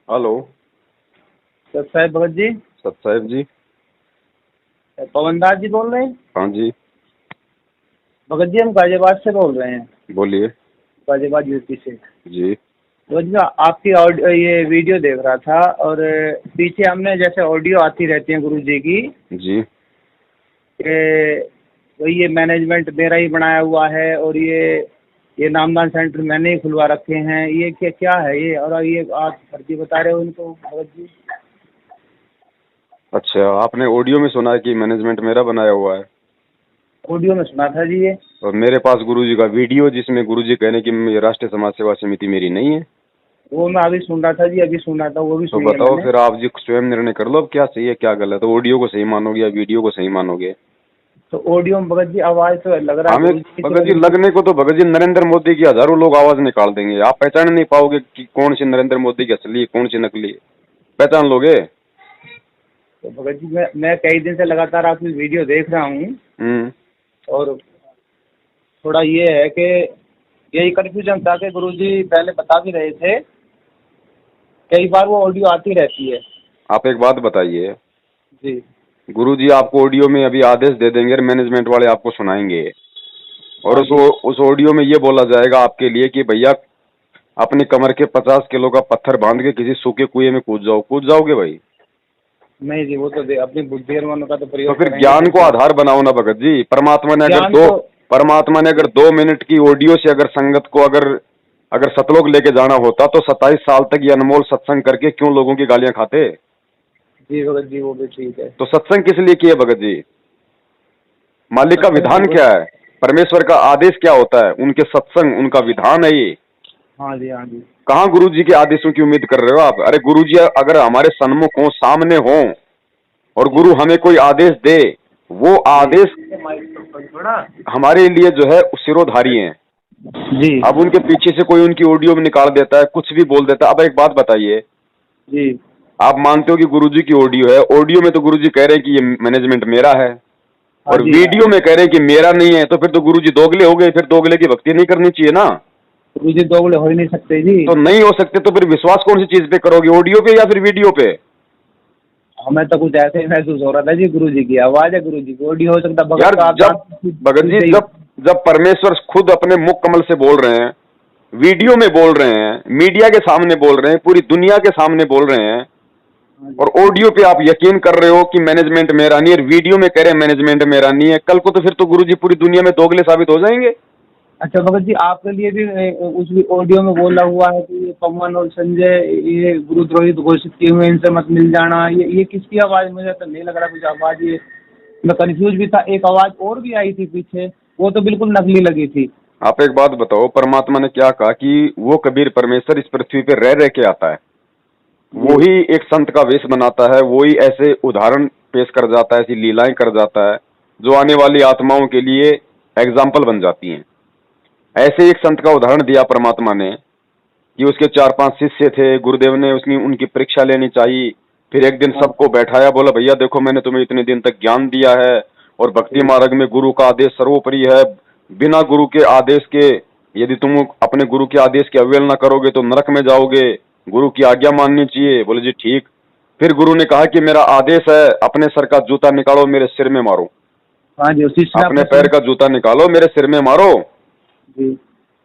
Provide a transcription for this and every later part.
Hello. सत साहेब भगत जी। सत साहेब जी। पवन दास जी बोल रहे हैं? हाँ जी। भगत जी हम गाजियाबाद से बोल रहे हैं। बोलिए। गाजियाबाद यूपी से। जी। भगत जी आपकी ऑडियो ये वीडियो देख रहा था और पीछे हमने जैसे ऑडियो आती रहती है गुरु जी की जी। कि वही ये मैनेजमेंट मेरा ही बनाया हुआ है और ये नामदान सेंटर मैंने ही खुलवा रखे हैं, ये क्या क्या है ये? और ये आप फर्जी बता रहे हो इनको भगत जी। अच्छा, आपने ऑडियो में सुना है कि मैनेजमेंट मेरा बनाया हुआ है? ऑडियो में सुना था जी ये। और मेरे पास गुरुजी का वीडियो जिसमें गुरुजी कहने की राष्ट्रीय समाज सेवा समिति मेरी नहीं है। वो मैं अभी सुन रहा था जी, अभी सुन रहा था, वो भी तो सुनी है बताओ मैंने। फिर आप जी स्वयं निर्णय कर लो, अब क्या सही है क्या गलत है। ऑडियो को सही मानोगे या वीडियो को सही मानोगे? तो ऑडियो में भगत जी आवाज तो लग रहा है हमें गुरु जी की भगत जी लगने को तो भगत जी नरेंद्र मोदी की हजारों लोग आवाज निकाल देंगे, आप पहचान नहीं पाओगे कि कौन सी नरेंद्र मोदी की असली है कौन सी नकली है। पहचान लोगे? तो भगत जी मैं कई दिन से लगातार आपकी वीडियो देख रहा हूँ और थोड़ा ये है कि यही कन्फ्यूजन था कि गुरुजी पहले बता भी रहे थे, कई बार वो ऑडियो आती रहती है। आप एक बात बताइए, जी गुरुजी आपको ऑडियो में अभी आदेश दे देंगे, मैनेजमेंट वाले आपको सुनाएंगे और हाँ जी। उस ऑडियो में ये बोला जाएगा आपके लिए कि भैया अपनी कमर के 50 किलो का पत्थर बांध के किसी सूखे कुएं में कूद जाओ। कूद जाओगे भाई? नहीं जी, वो तो अपनी बुद्धि और मन का तो तो प्रयोग फिर करेंगे ज्ञान तो को क्या। आधार बनाओ ना भगत जी। ज्ञान तो परमात्मा ने अगर 2 मिनट की ऑडियो से अगर संगत को अगर अगर सतलोक लेके जाना होता तो 27 साल तक ये अनमोल सत्संग करके क्यों लोगों की गालियां खाते? जी भगत जी वो भी ठीक है। तो सत्संग किस लिए किए भगत जी? मालिक का सत्संग विधान तो क्या है? परमेश्वर का आदेश क्या होता है? उनके सत्संग उनका विधान है ये। हाँ जी हाँ जी। कहाँ गुरु जी के आदेशों की उम्मीद कर रहे हो आप? अरे गुरु जी अगर हमारे सन्मुख हो, सामने हो और जी गुरु हमें कोई आदेश दे, वो जी आदेश थोड़ा। हमारे लिए जो है सिरोधारी हैं। जी अब उनके पीछे से कोई उनकी ऑडियो में निकाल देता है, कुछ भी बोल देता है। अब एक बात बताइए, जी आप मानते हो कि गुरुजी की ऑडियो है, ऑडियो में तो गुरुजी कह रहे हैं कि ये मैनेजमेंट मेरा है हाँ और जी हाँ वीडियो जी। में कह रहे हैं कि मेरा नहीं है, तो फिर तो गुरुजी दोगले हो गए। फिर दोगले की भक्ति नहीं करनी चाहिए ना। गुरुजी दोगले हो ही नहीं सकते जी। तो नहीं हो सकते तो फिर विश्वास कौन सी चीज पे करोगे, ऑडियो पे या फिर वीडियो पे? हमें तो कुछ ऐसे ही महसूस हो रहा था जी, गुरुजी की आवाज है, गुरुजी की ऑडियो हो सकता भगत यार का आप जब भगत जी सही। जब परमेश्वर खुद अपने मुख कमल से बोल रहे हैं, वीडियो में बोल रहे हैं, मीडिया के सामने बोल रहे हैं, पूरी दुनिया के सामने बोल रहे हैं हाँ और जी। ऑडियो पे आप यकीन कर रहे हो कि मैनेजमेंट मेरा नहीं है, वीडियो में कह रहे हैं मैनेजमेंट मेरा नहीं है, कल को तो फिर तो गुरुजी पूरी दुनिया में दोगले साबित हो जाएंगे। अच्छा भगत जी आपके लिए भी उस ऑडियो में बोला हुआ है कि ये पवन और संजय ये गुरुद्रोही घोषित किए हुए, इनसे मत मिल जाना, ये किसकी आवाज? मुझे तो नहीं लग रहा कुछ आवाज ये। मैं कंफ्यूज भी था, एक आवाज और भी आई थी पीछे, वो तो बिल्कुल नकली लगी थी। आप एक बात बताओ, परमात्मा ने क्या कहा कि वो कबीर परमेश्वर इस पृथ्वी पे रह के आता है, वो जी ही एक संत का वेश बनाता है, वो ही ऐसे उदाहरण पेश कर जाता है, ऐसी लीलाएं कर जाता है जो आने वाली आत्माओं के लिए एग्जाम्पल बन जाती हैं। ऐसे एक संत का उदाहरण दिया परमात्मा ने कि उसके 4-5 शिष्य थे, गुरुदेव ने उसकी उनकी परीक्षा लेनी चाहिए। फिर एक दिन हाँ सबको बैठाया, बोला भैया देखो मैंने तुम्हें इतने दिन तक ज्ञान दिया है और भक्ति जी मार्ग में गुरु का आदेश सर्वोपरि है। बिना गुरु के आदेश के यदि तुम अपने गुरु के आदेश की अवहेलना करोगे तो नरक में जाओगे, गुरु की आज्ञा माननी चाहिए। बोले जी ठीक। फिर गुरु ने कहा कि मेरा आदेश है, अपने सर का जूता निकालो मेरे सिर में मारो, हाँ जी। उसी से अपने आपने पैर का जूता निकालो मेरे सिर में मारो। जी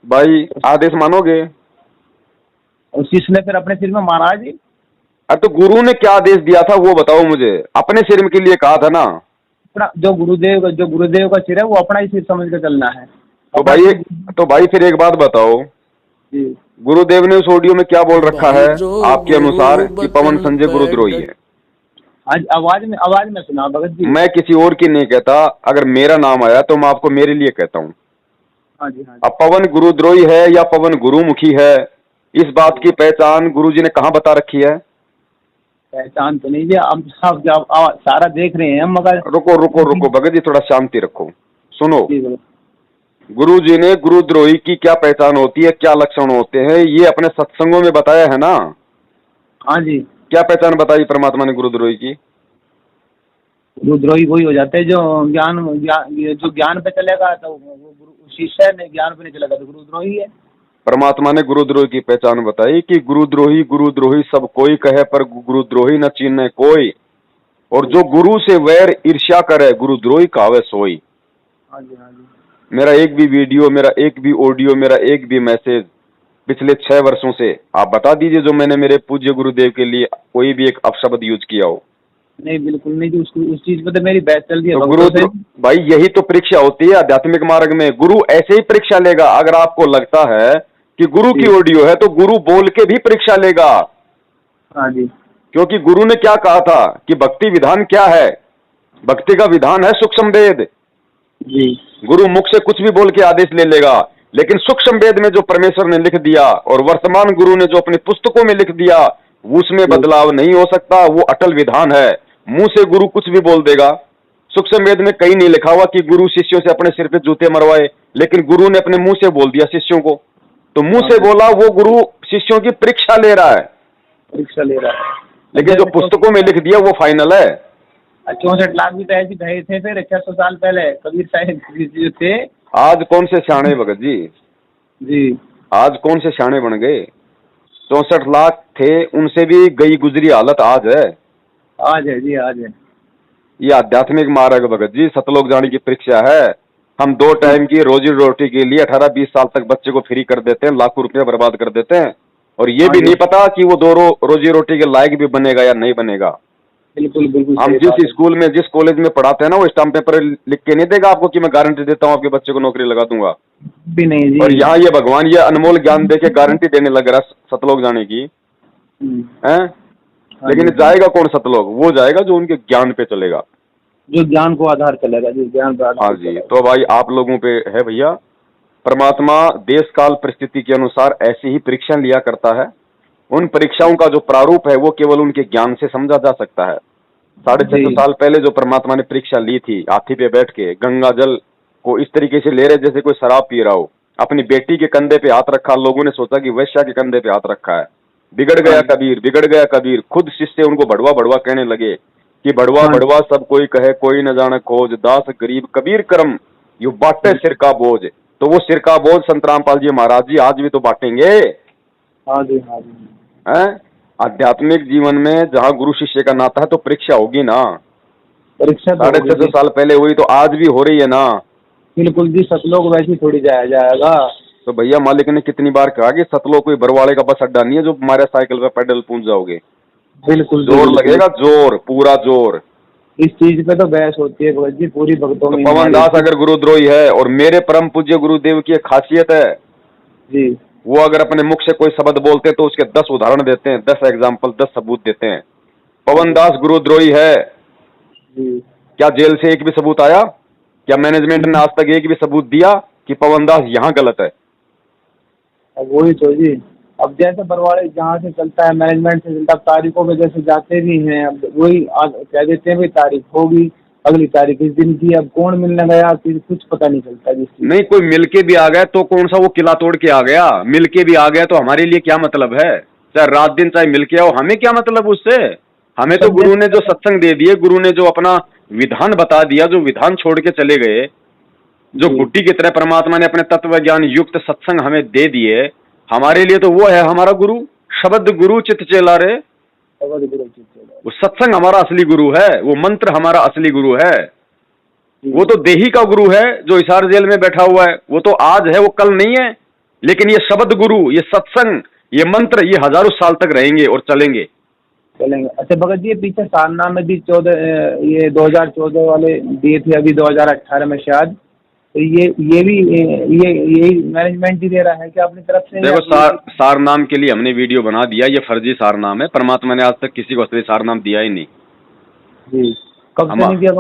भाई आदेश मानोगे? और शिष्य ने फिर अपने सिर में मारा जी। अरे तो गुरु ने क्या आदेश दिया था वो बताओ मुझे। अपने सिर के लिए कहा था ना। अपना जो गुरुदेव का सिर है वो अपना ही सिर समझ के चलना है। तो अपना भाई सिर। तो भाई फिर एक बात बताओ, जी गुरुदेव ने उस ऑडियो में क्या बोल रखा है भाई जो आपके गुरु अनुसार कि पवन बचन संजय पे गुरुद्रोही है? आज आवाज में सुना भगत जी। मैं किसी और की नहीं कहता, अगर मेरा नाम आया तो मैं आपको मेरे लिए कहता हूँ। हाँ जी हाँ जी। अब पवन गुरुद्रोही है या पवन गुरुमुखी है, इस बात की पहचान गुरुजी ने कहाँ बता रखी है? पहचान तो नहीं जी, हम सब जब सारा देख रहे हैं हम, मगर रुको रुको रुको भगत जी, थोड़ा शांति रखो, सुनो। जी भगत। गुरु जी ने गुरुद्रोही की क्या पहचान होती है, क्या लक्षण होते हैं, ये अपने सत्संगों में बताया है ना। हाँ जी। क्या पहचान बताई परमात्मा ने गुरुद्रोही की? गुरुद्रोही वही हो जाते हैं जो ये जो ज्ञान पे चलेगा तो वो गुरु शिष्य है, नहीं ज्ञान पे नहीं चलेगा तो गुरुद्रोही है। परमात्मा ने गुरुद्रोही की पहचान बताई कि गुरुद्रोही सब कोई कहे, पर गुरुद्रोही न चीने कोई। और जो गुरु से वैर ईर्ष्या करे, गुरुद्रोही कावे सोई। हाँ जी, हाँ जी। मेरा एक भी वीडियो, मेरा एक भी ऑडियो, मेरा एक भी मैसेज पिछले 6 वर्षों से आप बता दीजिए जो मैंने मेरे पूज्य गुरुदेव के लिए कोई भी एक अपशब्द यूज किया हो। नहीं, बिल्कुल नहीं जी, उस चीज पे तो मेरी बहस चल रही है तो भक्तों से। भाई यही तो परीक्षा होती है आध्यात्मिक मार्ग में। गुरु ऐसे ही परीक्षा लेगा। अगर आपको लगता है कि गुरु की ऑडियो है तो गुरु बोल के भी परीक्षा लेगा। हाँ जी। क्योंकि गुरु ने क्या कहा था कि भक्ति विधान क्या है? भक्ति का विधान है सूक्ष्म वेद। जी। गुरु मुख से कुछ भी बोल के आदेश ले लेगा, लेकिन सूक्ष्म वेद में जो परमेश्वर ने लिख दिया और वर्तमान गुरु ने जो अपनी पुस्तकों में लिख दिया, उसमें बदलाव नहीं हो सकता। वो अटल विधान है। मुंह से गुरु कुछ भी बोल देगा। सूक्ष्म वेद में कहीं नहीं लिखा हुआ कि गुरु शिष्यों से अपने सिर पे जूते मरवाए, लेकिन गुरु ने अपने मुंह से बोल दिया शिष्यों को। तो मुंह से बोला, वो गुरु शिष्यों की परीक्षा ले रहा है। परीक्षा ले रहा है, लेकिन जो पुस्तकों में लिख दिया वो फाइनल है। 64 लाख भी तो ऐसे गए थे फिर 600 साल पहले कबीर साहिब जो थे। आज कौन से सियाणे भगत जी? जी। आज कौन से सियाणे बन गए? 64 लाख थे, उनसे भी गई गुजरी हालत आज है। आज है जी, आज है। ये आध्यात्मिक मार्ग भगत जी सतलोक जाने की परीक्षा है। हम 2 टाइम की रोजी रोटी के लिए 18-20 साल तक बच्चे को फ्री कर देते हैं, लाखों रुपया बर्बाद कर देते हैं, और ये भी नहीं पता कि वो 2 रोजी रोटी के लायक भी बनेगा या नहीं बनेगा। बिल्कुल बिल्कुल। हम जिस स्कूल में, जिस कॉलेज में पढ़ाते हैं ना, वो स्टाम्प पेपर लिख के नहीं देगा आपको कि मैं गारंटी देता हूँ आपके बच्चे को नौकरी लगा दूंगा। भी नहीं जी। और यहाँ ये भगवान ये अनमोल ज्ञान दे के गारंटी देने लग रहा है सतलोक जाने की है। लेकिन जाएगा कौन सतलोक? वो जाएगा जो उनके ज्ञान पे चलेगा, जो ज्ञान को आधार चलेगा, जो ज्ञान पर आधार। हाँ जी। तो भाई आप लोगों पे है भैया, परमात्मा देश काल परिस्थिति के अनुसार ऐसी ही परीक्षा लिया करता है। उन परीक्षाओं का जो प्रारूप है वो केवल उनके ज्ञान से समझा जा सकता है। 650 साल पहले जो परमात्मा ने परीक्षा ली थी, हाथी पे बैठ के गंगा जल को इस तरीके से ले रहे जैसे कोई शराब पी रहा हो। अपनी बेटी के कंधे पे हाथ रखा, लोगों ने सोचा कि वैश्या के कंधे पे हाथ रखा है। बिगड़ गया कबीर, बिगड़ गया कबीर। खुद शिष्य उनको भड़वा भड़वा कहने लगे कि भड़वा भड़वा सब कोई कहे, कोई न जाने खोज, दास गरीब कबीर करम यू बांटे सिर का बोझ। तो वो सिर का बोझ संत रामपाल जी महाराज जी आज भी तो बांटेंगे। हाँ जी, हाँ जी। हैं? आध्यात्मिक जीवन में जहाँ गुरु शिष्य का नाता है तो परीक्षा होगी ना। परीक्षा 650 साल पहले हुई तो आज भी हो रही है ना। बिल्कुल जी, सतलोक वैसे थोड़ी जाया जाएगा। तो भैया मालिक ने कितनी बार कहा कि सतलोक कोई बरवाड़े का बस अड्डा नहीं है जो हमारे साइकिल पे पैडल पहुंच जाओगे। बिल्कुल जोर लगेगा, जोर, पूरा जोर। इस चीज पे तो बहस होती है भगत जी पूरी भक्तों में। पवन दास अगर गुरुद्रोही है, और मेरे परम पूज्य गुरुदेव की एक खासियत है जी, वो अगर अपने मुख से कोई शब्द बोलते हैं तो उसके 10 उदाहरण देते हैं, 10 एग्जाम्पल, 10 सबूत देते हैं। पवन दास गुरुद्रोही है जी। क्या? जेल से एक भी सबूत आया क्या? मैनेजमेंट ने आज तक एक भी सबूत दिया कि पवन दास यहाँ गलत है? वही तो जी। अब जैसे बरवाड़े जहाँ से चलता है, मैनेजमेंट से चलता है, तारीखों में जैसे जाते भी हैं, अब वही कह देते हैं भाई तारीख होगी, अगली तारीख इस दिन की। अब कौन मिलने गया फिर कुछ पता नहीं चलता जिसकी। नहीं, कोई मिल के भी आ गया तो कौन सा वो किला तोड़ के आ गया? मिल के भी आ गया तो हमारे लिए क्या मतलब है? चाहे रात दिन चाहे मिल के आओ, हमें क्या मतलब उससे? हमें तो गुरु ने जो सत्संग दे दिए, गुरु ने जो अपना विधान बता दिया, जो विधान छोड़ के चले गए, जो गुड्डी की तरह परमात्मा ने अपने तत्व ज्ञान युक्त सत्संग हमें दे दिए, हमारे लिए तो वो है हमारा गुरु। शब्द गुरु चित चेला रे। वो सत्संग हमारा असली गुरु है, वो मंत्र हमारा असली गुरु है। वो तो देही का गुरु है जो हिसार जेल में बैठा हुआ है, वो तो आज है, वो कल नहीं है। लेकिन ये शब्द गुरु, ये सत्संग, ये मंत्र, ये हजारों साल तक रहेंगे और चलेंगे। अच्छा भगत जी, पीछे सारनामे में भी 2014 वाले दिए थे, अभी 2018 में शायद, तो ये भी यही मैनेजमेंट ही दे रहा है क्या अपनी तरफ से? देखो सार नाम के लिए हमने वीडियो बना दिया, ये फर्जी सार नाम है। परमात्मा ने आज तक किसी को असली सार नाम दिया ही नहीं जी। कब से नहीं दिया?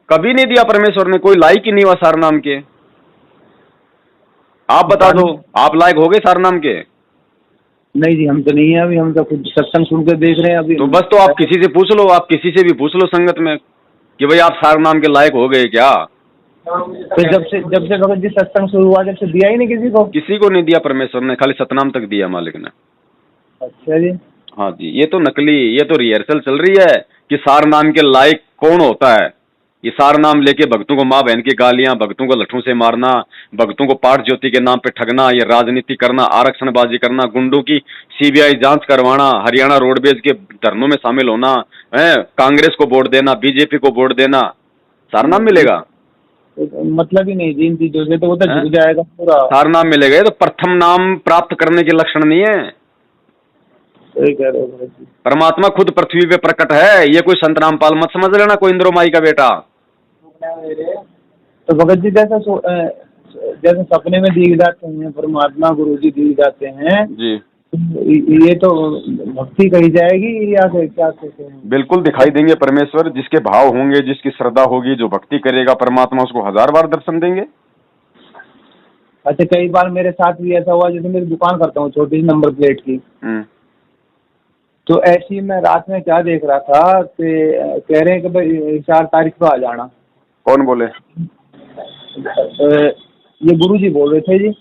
कभी नहीं दिया परमेश्वर ने, कोई लायक ही नहीं हुआ सार नाम के। आप बता दो, आप लायक हो गए सार नाम के? नहीं जी, हम तो नहीं है अभी, हम तो खुद सत्संग सुन के देख रहे हैं अभी। तो बस, तो आप किसी से पूछ लो, आप किसी से भी पूछ लो संगत में कि भाई आप सार नाम के लायक हो गए क्या? तो जब से भगत जी सत्संग शुरू हुआ, जब से दिया ही नहीं किसी को? किसी को नहीं दिया परमेश्वर ने, खाली सतनाम तक दिया मालिक ने। अच्छा जी। हाँ जी, ये तो नकली, ये तो रिहर्सल चल रही है कि सार नाम के लायक कौन होता है। ये सारा नाम लेके भक्तों को माँ बहन की गालियां, भक्तों को लठों से मारना, भक्तों को पाठ ज्योति के नाम पे ठगना, ये राजनीति करना, आरक्षणबाजी करना, गुंडों की सीबीआई जांच करवाना, हरियाणा रोडवेज के धरनों में शामिल होना, है कांग्रेस को वोट देना, बीजेपी को वोट देना, सारा नाम मिलेगा। तो मतलब ही नहीं जी इन चीजों से, तो वो तो हैं? झुक जाएगा पूरा। सारा नाम मिलेगा। ये तो प्रथम नाम प्राप्त करने के लक्षण नहीं है। सही कह रहे हो भगत जी। परमात्मा खुद पृथ्वी पे प्रकट है, ये कोई संत रामपाल मत समझ लेना, कोई इंद्रो माई का बेटा। तो भगत जी जैसे सपने में दिख जाते हैं परमात्मा, गुरु जी दिख जाते हैं जी, ये तो भक्ति कही जाएगी या क्या कहते हैं? बिल्कुल दिखाई देंगे परमेश्वर, जिसके भाव होंगे, जिसकी श्रद्धा होगी, जो भक्ति करेगा परमात्मा उसको 1000 बार दर्शन देंगे। अच्छा, कई बार मेरे साथ भी ऐसा हुआ, जैसे मेरी दुकान करता हूँ छोटी सी नंबर प्लेट की, तो ऐसी मैं रात में क्या देख रहा था कि कह रहे हैं कि भाई 4 तारीख को आ जाना। कौन बोले? ये गुरुजी बोल रहे थे जी।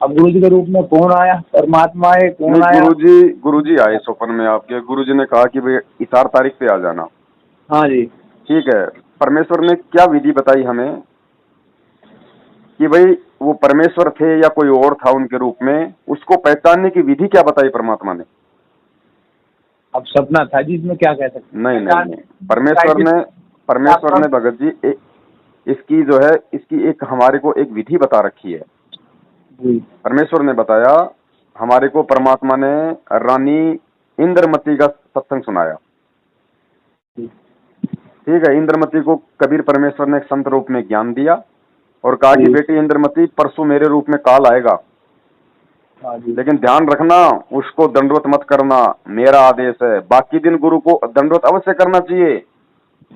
अब गुरुजी के रूप में कौन आया? परमात्मा है, कौन आया? गुरुजी आए स्वप्न में आपके। गुरुजी ने कहा कि भाई 4 तारीख पे आ जाना। हाँ जी। ठीक है, परमेश्वर ने क्या विधि बताई हमें कि भाई वो परमेश्वर थे या कोई और था उनके रूप में, उसको पहचानने की विधि क्या बताई परमात्मा ने? अब सपना था जी, इसमें क्या कह सकते? नहीं, परमेश्वर ने भगत जी इसकी जो है, इसकी एक हमारे को एक विधि बता रखी है। परमेश्वर ने बताया हमारे को, परमात्मा ने रानी इंद्रमती का सत्संग सुनाया। ठीक है, इंद्रमती को कबीर परमेश्वर ने एक संत रूप में ज्ञान दिया और कहा कि बेटी इंद्रमती, परसों मेरे रूप में काल आएगा, लेकिन ध्यान रखना उसको दंडवत मत करना, मेरा आदेश है। बाकी दिन गुरु को दंडवत अवश्य करना चाहिए,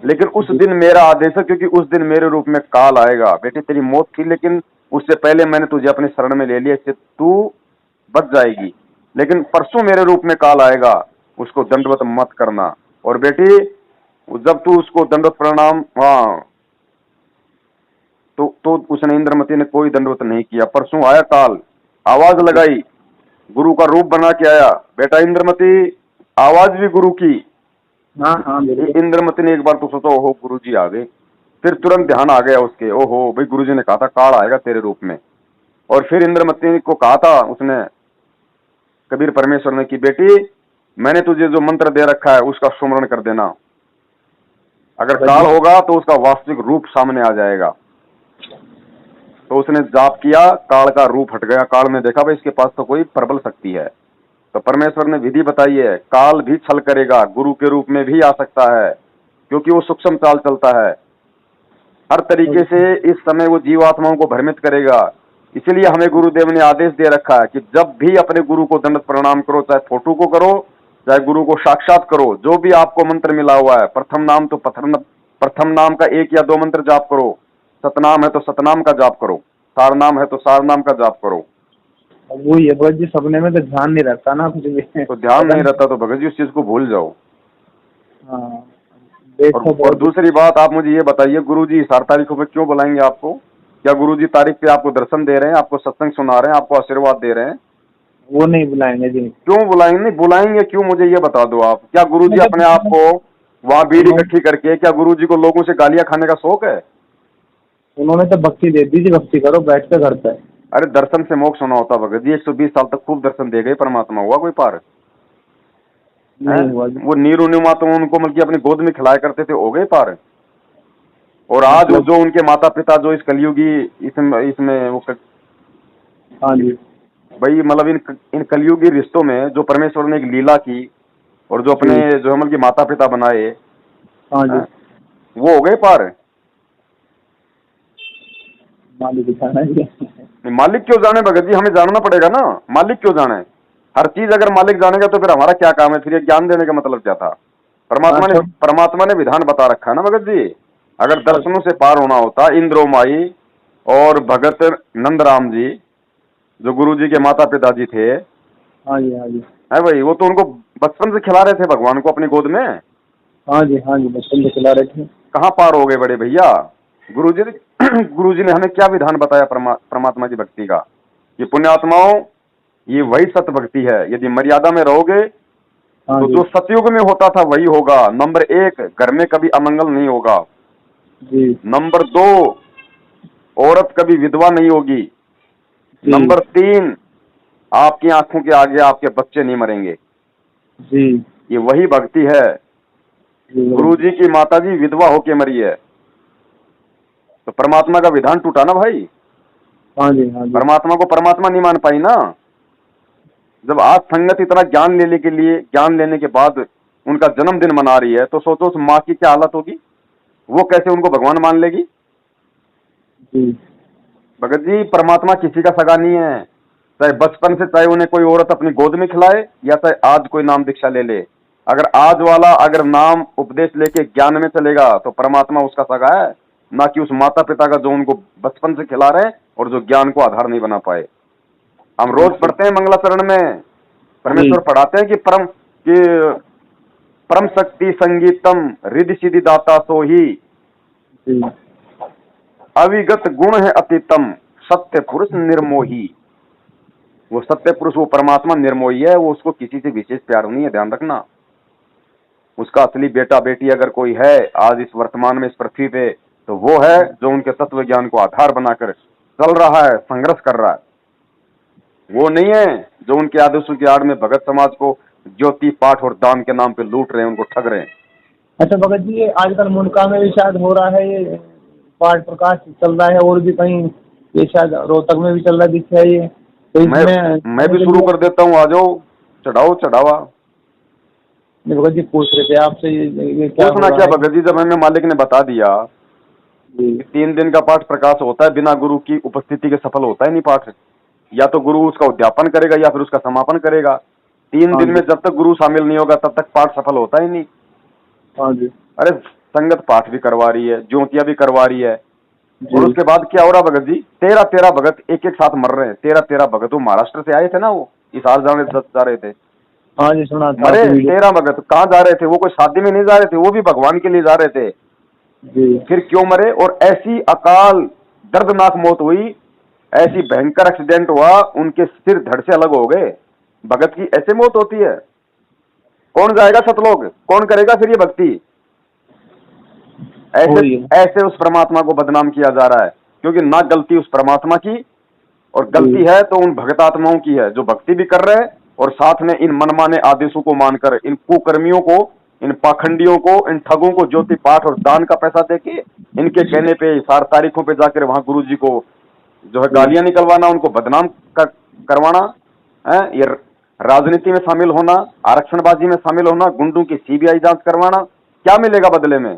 लेकिन उस दिन मेरा आदेश है, क्योंकि उस दिन मेरे रूप में काल आएगा। बेटी तेरी मौत थी, लेकिन उससे पहले मैंने तुझे अपने शरण में ले लिया, इससे तू बच जाएगी, लेकिन परसों मेरे रूप में काल आएगा, उसको दंडवत मत करना। और बेटी जब तू उसको दंडवत प्रणाम, हाँ, तो उसने, इंद्रमती ने कोई दंडवत नहीं किया। परसों आया काल, आवाज लगाई, गुरु का रूप बना के आया। बेटा इंद्रमती, आवाज भी गुरु की। हाँ, इंद्रमती ने एक बार तो सोचा ओहो गुरुजी आ गए, फिर तुरंत ध्यान आ गया उसके, ओहो भाई गुरुजी ने कहा था काल आएगा तेरे रूप में। और फिर इंद्रमती को कहा था उसने, कबीर परमेश्वर ने, कि बेटी मैंने तुझे जो मंत्र दे रखा है उसका सुमरण कर देना, अगर काल होगा तो उसका वास्तविक रूप सामने आ जाएगा। तो उसने जाप किया, काल का रूप हट गया। काल ने देखा भाई इसके पास तो कोई प्रबल शक्ति है। तो परमेश्वर ने विधि बताई है, काल भी छल करेगा, गुरु के रूप में भी आ सकता है, क्योंकि वो सूक्ष्म चाल चलता है। हर तरीके से इस समय वो जीवात्माओं को भ्रमित करेगा। इसीलिए हमें गुरुदेव ने आदेश दे रखा है कि जब भी अपने गुरु को दंडवत प्रणाम करो, चाहे फोटो को करो, चाहे गुरु को साक्षात करो, जो भी आपको मंत्र मिला हुआ है, प्रथम नाम का 1 या 2 मंत्र जाप करो, सतनाम है तो सतनाम का जाप करो, सार नाम है तो सार नाम का जाप करो। वो ये भगत जी सपने में तो ध्यान नहीं रहता ना कुछ भी। तो ध्यान नहीं रहता तो भगत जी उस चीज को भूल जाओ। हाँ, और दूसरी बात, आप मुझे ये बताइए, गुरुजी 4 तारीखों पे क्यों बुलाएंगे आपको? क्या गुरुजी तारीख पे आपको दर्शन दे रहे हैं, आपको सत्संग सुना रहे हैं, आपको आशीर्वाद दे रहे हैं? वो नहीं बुलाएंगे जी। क्यों बुलाएंगे? नहीं बुलाएंगे क्यों, मुझे ये बता दो आप। क्या गुरुजी अपने आप को वहाँ भीड़ इकट्ठी करके, क्या गुरुजी को लोगों से गालियां खाने का शौक है? उन्होंने तो भक्ति दे दी जी, भक्ति करो बैठ के घर पे। अरे दर्शन से मोक्ष होना होता भगत जी। 120 साल तक खूब दर्शन दे गए, परमात्मा हुआ कोई पार? नहीं हुआ। वो नीरू नीमा तो उनको मतलब अपनी गोद में खिलाया करते थे, हो गए पार। और आज जो उनके माता पिता जो इस कलयुगी इसमें वो हाँ जी भाई, मतलब इन कलयुगी रिश्तों में जो परमेश्वर ने एक लीला की और जो अपने जो मतलब माता पिता बनाए, हाँ जी, वो हो गए पार। मालिक क्यों जाने भगत जी, हमें जानना पड़ेगा ना, मालिक क्यों जाने। हर चीज अगर मालिक जानेगा तो फिर हमारा क्या काम है? फिर ये ज्ञान देने का मतलब क्या था? परमात्मा ने विधान बता रखा है ना भगत जी। अगर दर्शनों से पार होना होता, इंद्रोमाई और भगत नंदराम जी जो गुरु जी के माता पिताजी थे, हाँ जी है भाई, वो तो उनको बचपन से खिला रहे थे भगवान को अपनी गोद में। हाँ जी बचपन से खिला रहे थे। कहाँ पार हो गए बड़े भैया? गुरुजी ने हमें क्या विधान बताया परमात्मा की भक्ति का? ये पुण्यात्माओं, ये वही सत्य भक्ति है। यदि मर्यादा में रहोगे तो जो सतयुग में होता था वही होगा। नंबर 1, घर में कभी अमंगल नहीं होगा। जी नंबर 2, औरत कभी विधवा नहीं होगी। जी नंबर 3, आपकी आंखों के आगे आपके बच्चे नहीं मरेंगे। जी ये वही भक्ति है। जी भगत जी। गुरुजी की माताजी विधवा होके मरी है, तो परमात्मा का विधान टूटा ना भाई। हाँ जी हाँ जी परमात्मा को परमात्मा नहीं मान पाई ना। जब आज संगत इतना ज्ञान लेने के बाद उनका जन्मदिन मना रही है, तो सोचो उस माँ की क्या हालत होगी। वो कैसे उनको भगवान मान लेगी। जी भगत जी, परमात्मा किसी का सगा नहीं है। चाहे बचपन से, चाहे उन्हें कोई औरत अपनी गोद में खिलाए, या चाहे आज कोई नाम दीक्षा ले ले, अगर आज वाला अगर नाम उपदेश लेके ज्ञान में चलेगा तो परमात्मा उसका सगा है, ना कि उस माता पिता का जो उनको बचपन से खिला रहे हैं और जो ज्ञान को आधार नहीं बना पाए। हम रोज बिल्कुल पढ़ते हैं मंगलाचरण में, जी परमेश्वर पढ़ाते हैं कि परम शक्ति संगीतम रिद्धि सिद्धि दाता सोही, जी अविगत गुण है अतितम, सत्य पुरुष निर्मोही। वो सत्य पुरुष, वो परमात्मा निर्मोही है। वो उसको किसी से विशेष प्यार नहीं है, ध्यान रखना। उसका असली बेटा बेटी अगर कोई है आज इस वर्तमान में इस पृथ्वी पे, तो वो है जो उनके तत्व ज्ञान को आधार बनाकर चल रहा है, संघर्ष कर रहा है। वो नहीं है जो उनके आदेशों की आड़ में भगत समाज को ज्योति पाठ और दान के नाम पे लूट रहे हैं, उनको ठग रहे हैं। अच्छा भगत जी, ये आजकल मुनका में भी शायद हो रहा है, ये पाठ प्रकाश चल रहा है, और भी कहीं ये शायद रोहतक में भी चल रहा दिख रहा है ये, तो मैं भी शुरू कर देता हूँ, आ जाओ, चढ़ाओ चढ़ावा। भगत जी पूछ रहे थे आपसे ये क्या हो पूछना रहा क्या है। भगत जी, जब हमें मालिक ने बता दिया जी कि 3 दिन का पाठ प्रकाश होता है, बिना गुरु की उपस्थिति के सफल होता ही नहीं पाठ। या तो गुरु उसका उद्यापन करेगा या फिर उसका समापन करेगा। 3 हाँ दिन में जी जब तक गुरु शामिल नहीं होगा तब तक पाठ सफल होता ही नहीं। हाँ जी अरे संगत पाठ भी करवा रही है, ज्योतियां भी करवा रही है, और जी उसके बाद क्या हो रहा भगत जी, 13 भगत एक एक साथ मर रहे हैं। 13 भगत, वो महाराष्ट्र से आए थे ना, वो इस हाल जा रहे थे, हाँ जी सुना था मरे आपकी वीडियो। 13 भगत। कहाँ जा रहे थे वो? कोई शादी में नहीं जा रहे थे, वो भी भगवान के लिए जा रहे थे। जी फिर क्यों मरे? और ऐसी अकाल दर्दनाक मौत हुई, ऐसी भयंकर एक्सीडेंट हुआ, उनके सिर धड़ से अलग हो गए। भगत की ऐसे मौत होती है? कौन जाएगा सतलोक? कौन करेगा फिर ये भक्ति? वही ऐसे है। ऐसे उस परमात्मा को बदनाम किया जा रहा है, क्योंकि ना गलती उस परमात्मा की, और गलती है तो उन भगतात्माओं की है जो भक्ति भी कर रहे हैं और साथ में इन मनमाने आदेशों को मानकर, इन कुकर्मियों को, इन पाखंडियों को, इन ठगों को ज्योति पाठ और दान का पैसा देके इनके कहने पे 4 तारीखों पे जाकर वहां गुरु जी को जो है गालियां निकलवाना, उनको बदनाम करवाना है, ये राजनीति में शामिल होना, आरक्षणबाजी में शामिल होना, गुंडों की सीबीआई जांच करवाना। क्या मिलेगा बदले में?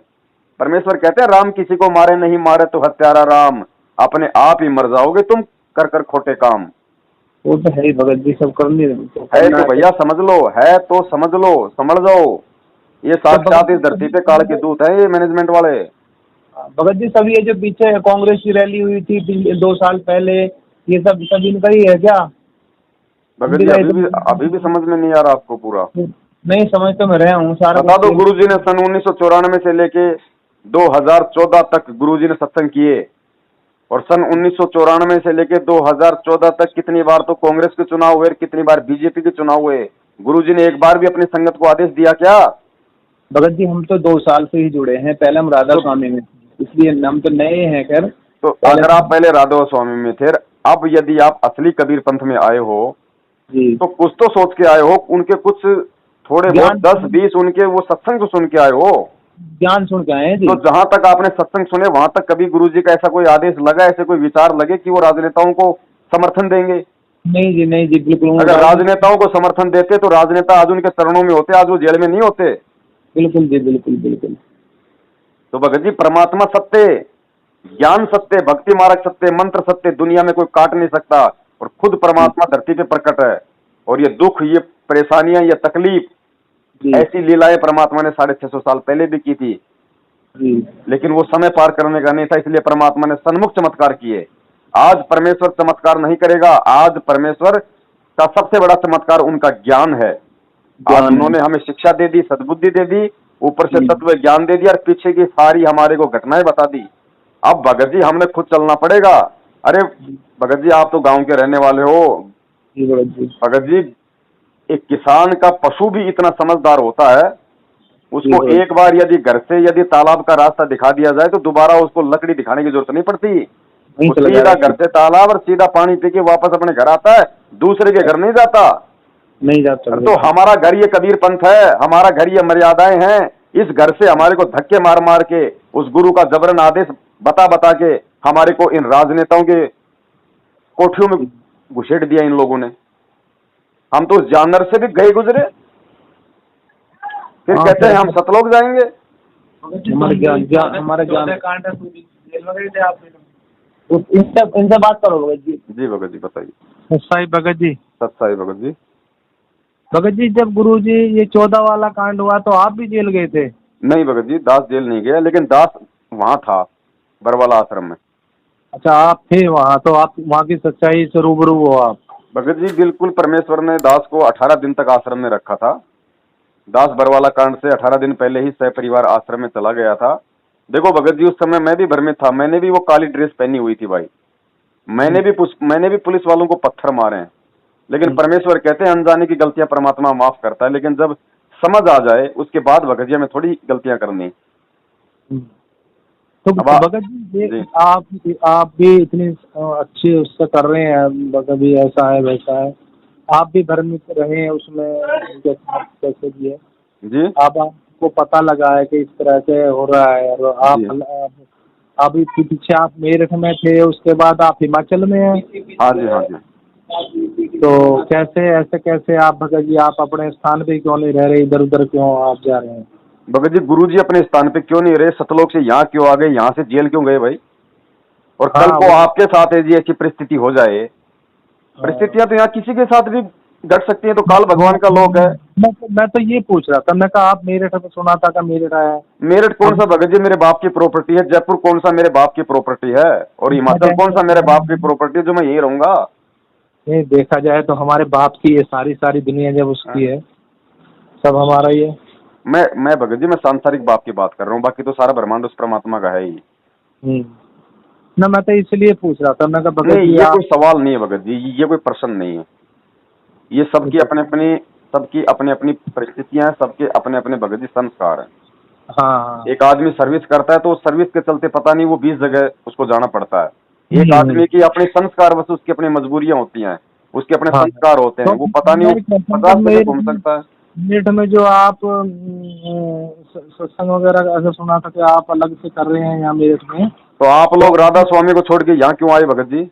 परमेश्वर कहते हैं राम किसी को मारे नहीं, मारे तो हत्यारा राम, अपने आप ही मर जाओगे तुम कर कर खोटे काम। वो तो है ही भगत जी, सब करनी तो है करना तो भैया समझ लो, है तो समझ लो, समझ जाओ। ये साक्षात इस धरती पे काल के दूत है, ये मैनेजमेंट वाले। भगत जी सब ये जो पीछे कांग्रेस की रैली हुई थी 2 साल पहले, ये सब इनका ही है क्या? भगत जी अभी भी समझ में नहीं आ रहा आपको पूरा? नहीं समझ तो मैं रहा हूँ सारा बता दो, कुछ। गुरुजी ने सन 1994 से लेके 2014 तक गुरुजी ने सत्संग किए, और सन 1994 से लेके 2014 तक कितनी बार तो कांग्रेस के चुनाव हुए, कितनी बार बीजेपी के चुनाव हुए। गुरुजी ने एक बार भी अपनी संगत को आदेश दिया क्या? भगत जी हम तो 2 साल से ही जुड़े हैं, पहले हम राधा स्वामी में, इसलिए हम तो नए हैं। खैर तो अगर आप पहले राधा स्वामी में थे, अब यदि आप असली कबीर पंथ में आए हो जी तो कुछ तो सोच के आए हो, उनके कुछ थोड़े बहुत 10-20 उनके वो सत्संग तो सुन के आए हो। ज्ञान सुन के आए हैं जी। तो जहां तक आपने सत्संग सुने वहां तक कभी गुरुजी का ऐसा कोई आदेश लगा, ऐसे कोई विचार लगे कि वो राजनेताओं को समर्थन देंगे? नहीं जी बिल्कुल। अगर राजनेताओं को समर्थन देते तो राजनेता आज उनके चरणों में होते, आज वो जेल में नहीं होते। बिल्कुल जी बिल्कुल बिल्कुल। तो भगत जी परमात्मा सत्य, ज्ञान सत्य, भक्ति मार्ग सत्य, मंत्र सत्य, दुनिया में कोई काट नहीं सकता, और खुद परमात्मा धरती पे प्रकट है। और ये दुख, ये परेशानियां, ये तकलीफ, ऐसी लीलाएं परमात्मा ने 650 साल पहले भी की थी, लेकिन वो समय पार करने का नहीं था, इसलिए परमात्मा ने सन्मुख चमत्कार किए। आज परमेश्वर चमत्कार नहीं करेगा, आज परमेश्वर का सबसे बड़ा चमत्कार उनका ज्ञान है। आज उन्होंने हमें शिक्षा दे दी, सद्बुद्धि दे दी, ऊपर से तत्व ज्ञान दे दिया, और पीछे की सारी हमारे को घटनाएं बता दी। अब भगत जी हमने खुद चलना पड़ेगा। अरे भगत जी आप तो गांव के रहने वाले हो। भगत जी एक किसान का पशु भी इतना समझदार होता है, उसको एक बार यदि घर से यदि तालाब का रास्ता दिखा दिया जाए तो दोबारा उसको लकड़ी दिखाने की जरूरत नहीं पड़ती। वो सीधा घर से तालाब और सीधा पानी पी के वापस अपने घर आता है, दूसरे के घर नहीं जाता। नहीं जाता। तो हमारा घर ये कबीर पंथ है, हमारा घर ये मर्यादाएं हैं। इस घर से हमारे को धक्के मार मार के, उस गुरु का जबरन आदेश बता बता के हमारे को इन राजनेताओं के कोठियों में घुसेड़ दिया इन लोगों ने। हम तो उस जानवर से भी गए गुजरे, फिर कहते हैं हम सतलोक जाएंगे। हमारे ज्ञान कांड है, जेल में गए थे आप। इनसे बात करो भगत जी। जी भगत जी बताइए। सत्साई भगत जी। सत्साई भगत जी। भगत जी जब गुरु जी ये 14 वाला कांड हुआ तो आप भी जेल गए थे? नहीं भगत जी, दास जेल नहीं गया, लेकिन दास वहाँ था बरवाला आश्रम में। अच्छा, आप थे वहाँ, तो आप वहाँ की सच्चाई से रूबरू हो आप? भगत जी बिल्कुल, परमेश्वर ने दास को 18 दिन तक आश्रम में रखा था। दास बरवाला कांड से 18 दिन पहले ही सपरिवार आश्रम में चला गया था। देखो भगत जी, उस समय मैं भी भ्रमित था, मैंने भी वो काली ड्रेस पहनी हुई थी भाई, मैंने भी पुलिस वालों को पत्थर मारे हैं, लेकिन परमेश्वर कहते हैं अनजाने की गलतियां परमात्मा माफ करता है, लेकिन जब समझ आ जाए उसके बाद भगत जी हमें थोड़ी गलतियां करनी। तो भगत जी आप भी इतनी अच्छी उससे कर रहे हैं, भगत जी ऐसा है वैसा है, आप भी भ्रमित रहे हैं उसमें कैसे भी है जी। आपको पता लगा है कि इस तरह से हो रहा है, और आप अभी पीछे आप मेरठ में थे, उसके बाद आप हिमाचल में हैं। हाँ जी, हाँ जी। तो कैसे ऐसे कैसे आप भगत जी आप अपने स्थान पे क्यों नहीं रह रहे, इधर उधर क्यों आप जा रहे हैं? भगत जी गुरु जी अपने स्थान पे क्यों नहीं रहे, सतलोक से यहाँ क्यों आ गए, यहाँ से जेल क्यों गए भाई? और कल को आपके साथ यदि ऐसी परिस्थिति हो जाए, परिस्थितियां तो यहाँ किसी के साथ भी घट सकती है, तो काल भगवान का लोक है। मैं तो ये पूछ रहा था, मैं कहा आप मेरठ में सुना था, मेरठ आया? मेरठ कौन सा भगत जी मेरे बाप की प्रॉपर्टी है, जयपुर कौन सा मेरे बाप की प्रॉपर्टी है, और हिमाचल कौन सा मेरे बाप की प्रॉपर्टी है जो मैं यही रहूंगा? नहीं, देखा जाए तो हमारे बाप की ये सारी दुनिया जब उसकी है, सब हमारा ही है। मैं भगत जी मैं सांसारिक बाप की बात कर रहा हूँ, बाकी तो सारा ब्रह्मांड उस परमात्मा का है ही। ना मैं तो इसलिए पूछ रहा था, मैं कहा भगत जी ये कोई सवाल नहीं है भगत जी, ये कोई प्रश्न नहीं है, ये सबकी अपनी अपनी परिस्थितियां हैं, सबके अपने अपने भगत जी संस्कार हैं। हाँ। एक आदमी सर्विस करता है तो सर्विस के चलते पता नहीं वो 20 जगह उसको जाना पड़ता है। एक आदमी की अपने संस्कार वश उसकी अपनी मजबूरियां होती हैं, उसके अपने संस्कार होते हैं, वो पता नहीं वो 50 जगह घूम सकता है। मेरठ में जो आप सत्संग वगैरह ऐसा सुना था कि आप अलग से कर रहे हैं यहाँ मेरठ में, तो आप लोग राधा स्वामी को छोड़ के यहाँ क्यों आए भगत जी?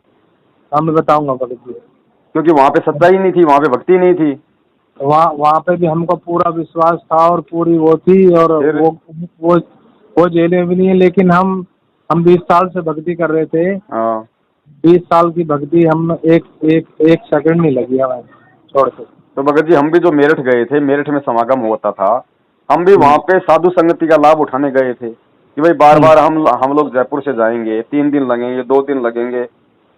हाँ मैं बताऊंगा भगत जी। क्योंकि वहाँ पे सच्चाई नहीं थी, वहाँ पे भक्ति नहीं थी। वहाँ पे भी हमको पूरा विश्वास था और पूरी वो थी, और वो जेलें भी नहीं है, लेकिन हम 20 साल से भक्ति कर रहे थे। 20 साल की भक्ति हम एक सेकंड नहीं लगी हमें छोड़ के। तो भगत जी हम भी जो मेरठ गए थे, मेरठ में समागम होता था, हम भी वहाँ पे साधु संगति का लाभ उठाने गए थे कि भाई बार बार हम लोग जयपुर से जाएंगे, 3 दिन लगेंगे, 2 दिन लगेंगे,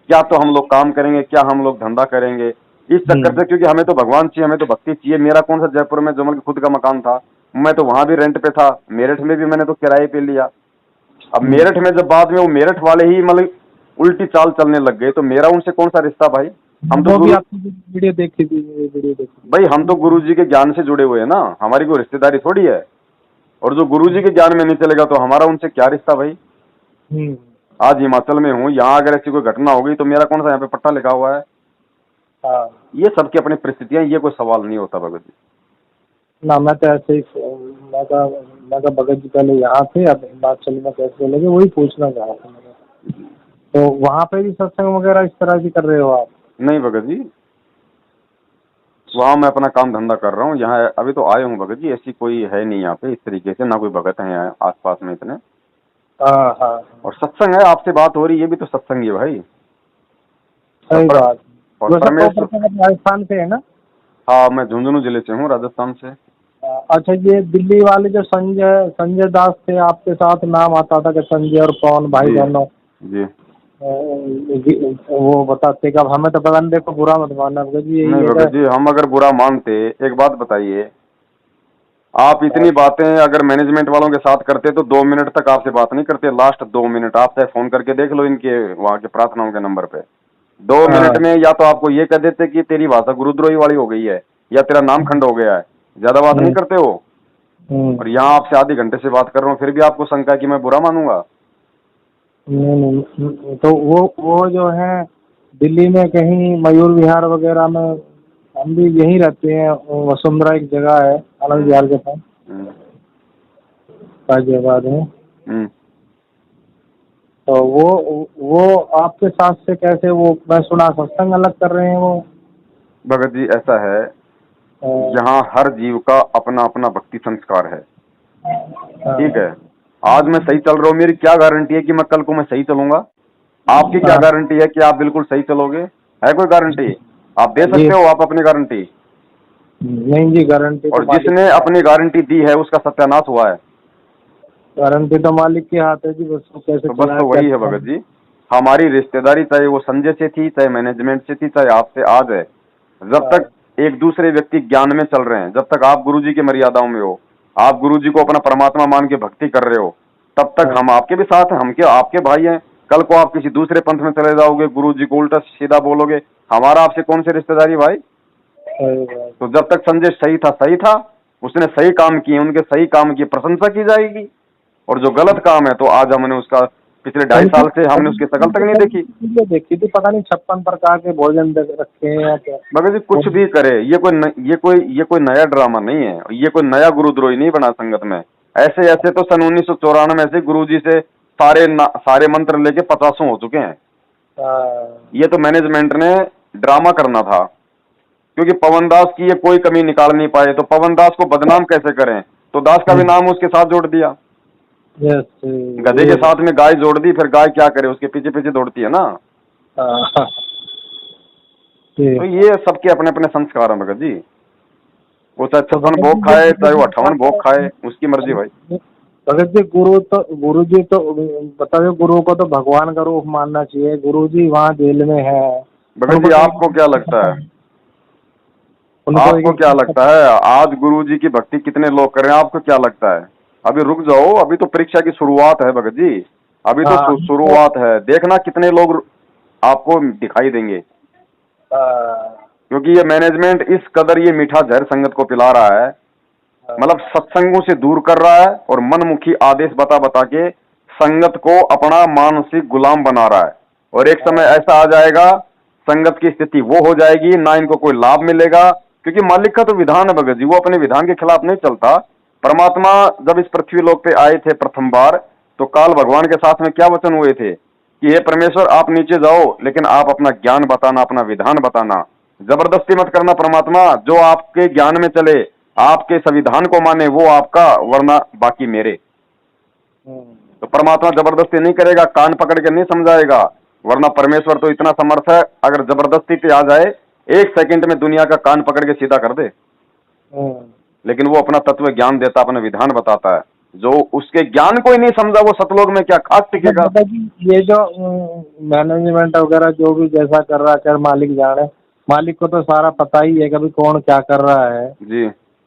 क्या तो हम लोग काम करेंगे, क्या हम लोग धंधा करेंगे, इस चक्कर से, क्योंकि हमें तो भगवान चाहिए, हमें तो भक्ति चाहिए। मेरा कौन सा जयपुर में जमल खुद का मकान था, मैं तो वहां भी रेंट पे था, मेरठ में भी मैंने तो किराए पे लिया। अब मेरठ में जब बाद में वो मेरठ वाले ही मतलब उल्टी चाल चलने लग गए, तो मेरा उनसे कौन सा रिश्ता भाई? हम तो वीडियो देखी थी भाई, हम तो गुरु जी के ज्ञान से जुड़े हुए हैं ना, हमारी कोई रिश्तेदारी थोड़ी है। और जो गुरु जी के ज्ञान में नहीं चलेगा तो हमारा उनसे क्या रिश्ता भाई? आज हिमाचल में हूँ, यहाँ अगर ऐसी कोई घटना हो गई तो मेरा कौन सा यहाँ पे पट्टा लिखा हुआ है? ये सबकी अपनी परिस्थितियां, ये कोई सवाल नहीं होता भगत जी। ना मैं तो ऐसे ही मैं का भगत जी पहले यहाँ थे, अब हिमाचल में कैसे लगे वही पूछना चाह रहा था। तो वहाँ पे भी सत्संग वगैरह इस तरह की कर रहे हो आप? नहीं भगत जी, वहाँ मैं अपना काम धंधा कर रहा हूँ, यहाँ अभी तो आए हूँ भगत जी, ऐसी कोई है नहीं यहाँ पे इस तरीके से, ना कोई भगत है यहाँ आस पास में इतने। हाँ। और सत्संग है, आपसे बात हो रही है, ये भी तो सत्संग ही है भाई। सही बात। और राजस्थान से है ना? हाँ, मैं झुंझुनू जिले से हूँ, राजस्थान से। अच्छा, ये दिल्ली वाले जो संजय दास थे, आपके साथ नाम आता था कि संजय और पवन भाई दोनों जी, वो बताते कि अब हमें तो पता नहीं, देखो बुरा मत मानना जी। नहीं भगत जी, हम अगर बुरा मानते, एक बात बताइए, आप इतनी बातें अगर मैनेजमेंट वालों के साथ करते तो 2 मिनट तक आपसे बात नहीं करते, लास्ट 2 मिनट। आप चाहे फोन करके देख लो इनके वहाँ के प्रार्थनाओं के नंबर पे, 2 मिनट में या तो आपको ये कह देते कि तेरी भाषा गुरुद्रोही वाली हो गई है या तेरा नाम खंड हो गया है, ज्यादा बात नहीं करते हो। और यहाँ आपसे आधे घंटे से बात कर रहा हूँ, फिर भी आपको शंका है कि मैं बुरा मानूंगा? नहीं, तो वो जो है दिल्ली में कहीं मयूर विहार वगैरह में, हम भी यहीं रहते हैं, वसुंधरा एक जगह है आनंद विहार के पास, हम्म, गाजियाबाद में। हम्म। तो वो आपके साथ से कैसे, वो मैं सुना सत्संग अलग कर रहे हैं वो? भगत जी ऐसा है, यहाँ हर जीव का अपना अपना भक्ति संस्कार है, ठीक है। आज मैं सही चल रहा हूँ, मेरी क्या गारंटी है कि मैं कल को मैं सही चलूंगा? आपकी क्या गारंटी है कि आप बिल्कुल सही चलोगे? है कोई गारंटी? आप दे सकते हो आप अपनी गारंटी? नहीं जी, गारंटी और तो मालिक, जिसने अपनी गारंटी दी है उसका सत्यानाश हुआ है। गारंटी तो मालिक के हाथ है जी, बस वो कैसे तो बस तो वही है भगत जी, हमारी रिश्तेदारी चाहे वो संजय से थी, चाहे मैनेजमेंट से थी, चाहे आपसे आज है, जब तक एक दूसरे व्यक्ति ज्ञान में चल रहे हैं, जब तक आप गुरुजी की मर्यादाओं में हो, आप गुरुजी को अपना परमात्मा मान के भक्ति कर रहे हो, तब तक हम आपके भी साथ हैं, हम क्या आपके भाई हैं। कल को आप किसी दूसरे पंथ में चले जाओगे, गुरुजी को उल्टा सीधा बोलोगे, हमारा आपसे कौन सी रिश्तेदारी भाई? तो जब तक संजय सही था, उसने सही काम किए, उनके सही काम की प्रशंसा की जाएगी। और जो गलत काम है तो आज हमने उसका पिछले 2.5 साल से हमने उसकी शकल तक नहीं देखी। देखी थी, पता नहीं 56 प्रकार के भोजन रखे हैं या क्या। मगर जी कुछ भी करे, ये कोई नया ड्रामा नहीं है, ये कोई नया गुरुद्रोही नहीं बना संगत में। ऐसे ऐसे तो सन 1994 से गुरुजी से सारे मंत्र लेके 50 हो चुके हैं। ये तो मैनेजमेंट ने ड्रामा करना था, क्योंकि पवन दास की ये कोई कमी निकाल नहीं पाए, तो पवन दास को बदनाम कैसे करें, तो दास का भी नाम उसके साथ जोड़ दिया। गधे के साथ में गाय जोड़ दी, फिर गाय क्या करे, उसके पीछे पीछे दौड़ती है ना। तो ये सबके अपने अपने संस्कार हैं भगत जी, वो चाहे 56 भोग खाए, चाहे वो 58 भोग खाए, उसकी मर्जी भाई। भगत जी, गुरु जी तो बताओ, गुरु को तो भगवान का रूप मानना चाहिए। गुरु जी वहाँ जेल में है। भगत जी आपको क्या लगता है, आपको क्या लगता है आज गुरुजी की भक्ति कितने लोग कर रहे हैं? आपको क्या लगता है? अभी रुक जाओ, अभी तो परीक्षा की शुरुआत है भगत जी, अभी तो शुरुआत है, देखना कितने लोग आपको दिखाई देंगे। क्योंकि ये मैनेजमेंट इस कदर ये मीठा जहर संगत को पिला रहा है, मतलब सत्संगों से दूर कर रहा है और मनमुखी आदेश बता बता के संगत को अपना मानसिक गुलाम बना रहा है। और एक समय ऐसा आ जाएगा, संगत की स्थिति वो हो जाएगी, ना इनको कोई लाभ मिलेगा, क्योंकि मालिक का तो विधान है भगत जी, वो अपने विधान के खिलाफ नहीं चलता। परमात्मा जब इस पृथ्वी लोक पे आए थे प्रथम बार, तो काल भगवान के साथ में क्या वचन हुए थे कि हे परमेश्वर आप नीचे जाओ, लेकिन आप अपना ज्ञान बताना, अपना विधान बताना, जबरदस्ती मत करना परमात्मा, जो आपके ज्ञान में चले, आपके संविधान को माने, वो आपका, वरना बाकी मेरे। तो परमात्मा जबरदस्ती नहीं करेगा, कान पकड़ के नहीं समझाएगा, वरना परमेश्वर तो इतना समर्थ है, अगर जबरदस्ती पे आ जाए 1 सेकंड में दुनिया का कान पकड़ के सीधा कर दे। लेकिन वो अपना तत्व ज्ञान देता, अपना विधान बताता है। जो उसके ज्ञान को ही नहीं समझा, वो सतलोक में क्या खास टिकेगा? ये जो मैनेजमेंट वगैरह जो भी जैसा कर रहा है, मालिक जाने, मालिक को तो सारा पता ही है कभी कौन क्या कर रहा है जी।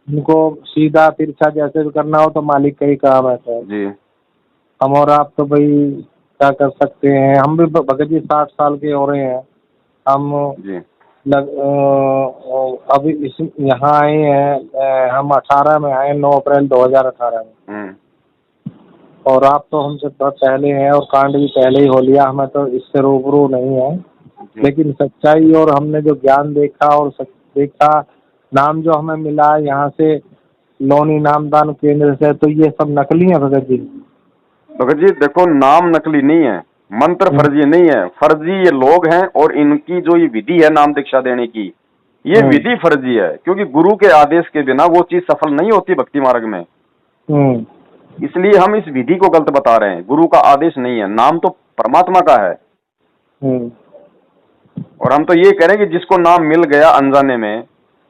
उनको सीधा तिरछा जैसे भी करना हो तो मालिक का ही काम है सर जी। हम और आप तो भाई क्या कर सकते हैं। हम भी भगत जी 60 साल के हो रहे हैं हम जी। अभी इस यहाँ आए हैं, हम 18 में आए, 9 अप्रैल 2018 में। और आप तो हमसे बहुत पहले हैं और कांड भी पहले ही हो लिया, हमें तो इससे रूबरू नहीं है। लेकिन सच्चाई और हमने जो ज्ञान देखा और देखा, नाम जो हमें मिला यहाँ से लोनी नामदान केंद्र से, तो ये सब नकली है भगत जी। भगत जी देखो, नाम नकली नहीं है, मंत्र फर्जी नहीं है, फर्जी ये लोग हैं, और इनकी जो ये विधि है नाम दीक्षा देने की, ये विधि फर्जी है, क्योंकि गुरु के आदेश के बिना वो चीज सफल नहीं होती भक्ति मार्ग में। इसलिए हम इस विधि को गलत बता रहे हैं, गुरु का आदेश नहीं है, नाम तो परमात्मा का है। और हम तो ये कह रहे हैं कि जिसको नाम मिल गया अनजाने में,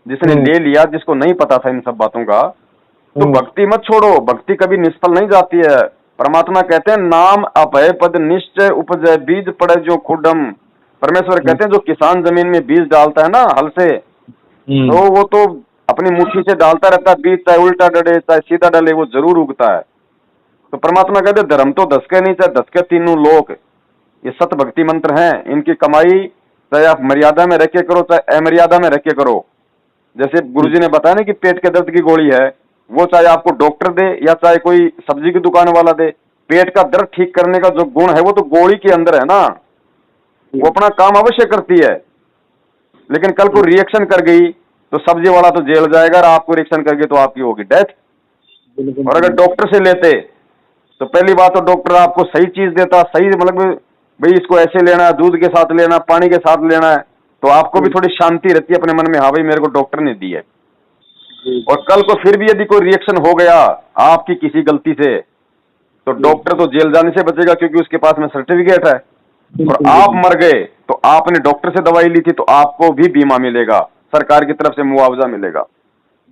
जिसने ले लिया, जिसको नहीं पता था इन सब बातों का, तो भक्ति मत छोड़ो, भक्ति कभी निष्फल नहीं जाती है। परमात्मा कहते हैं नाम अभय पद निश्चय उपजय बीज पड़े जो खुडम। परमेश्वर कहते हैं जो किसान जमीन में बीज डालता है ना हल से, तो वो तो अपनी मुट्ठी से डालता रहता है बीज, चाहे उल्टा डले चाहे सीधा डले, वो जरूर उगता है। तो परमात्मा कहते हैं धर्म तो 10 के नहीं, चाहे 10 के तीनों लोक, ये सत भक्ति मंत्र हैं, इनकी कमाई चाहे आप मर्यादा में रख के करो, चाहे अमर्यादा में रख के करो। जैसे गुरुजी ने बताया ना कि पेट के दर्द की गोली है, वो चाहे आपको डॉक्टर दे या चाहे कोई सब्जी की दुकान वाला दे, पेट का दर्द ठीक करने का जो गुण है वो तो गोली के अंदर है ना, वो अपना काम अवश्य करती है। लेकिन कल को रिएक्शन कर गई तो सब्जी वाला तो जेल जाएगा, और आपको रिएक्शन कर गई तो आपकी होगी डेथ। और अगर डॉक्टर से लेते तो पहली बात तो डॉक्टर आपको सही चीज देता, सही मतलब भाई इसको ऐसे लेना है, दूध के साथ लेना, पानी के साथ लेना है, तो आपको भी थोड़ी शांति रहती है अपने मन में, हाँ भाई मेरे को डॉक्टर ने दी है। और कल को फिर भी यदि कोई रिएक्शन हो गया आपकी किसी गलती से, तो डॉक्टर तो जेल जाने से बचेगा क्योंकि उसके पास में सर्टिफिकेट है। और आप मर गए तो आपने डॉक्टर से दवाई ली थी तो आपको भी बीमा मिलेगा, सरकार की तरफ से मुआवजा मिलेगा।